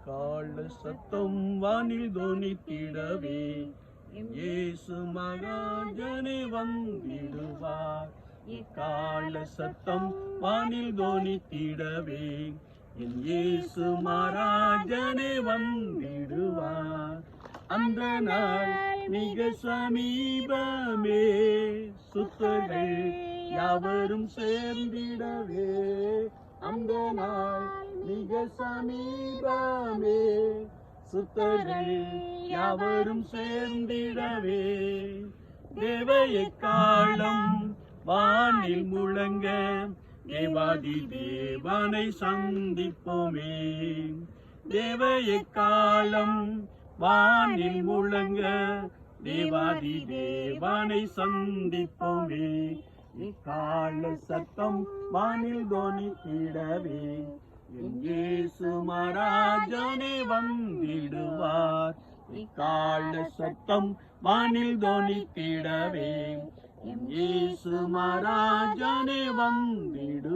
இக்கால சத்தம் வானில் தொனித்திடவே என் இயேசு மகாராஜனே வந்திடுவார். இக்கால சத்தம் வானில் தொனித்திடவே என் இயேசு மகாராஜனே வந்திடுவார். அந்த நாள் மிக சமீபமே, சுத்தர்கள் யாவரும் சேர்ந்திடவே. அந்த நாள் மிக சமீபமே, சுத்தர்கள் யாவரும் சேர்ந்திடவே. தேவ எக்காலம் வானில் முழங்க தேவாதி தேவனை சந்திப்போமே. தேவ எக்காலம் வானில் முழங்க தேவாதி தேவனை சந்திப்போமே. இக்கால சத்தம் வானில் தொனித்திடவே என் இயேசு மகாராஜனே வந்திடுவார். இக்கால சத்தம் வானில் தொனித்திடவே என் இயேசு மகாராஜனே வந்திடுவார்.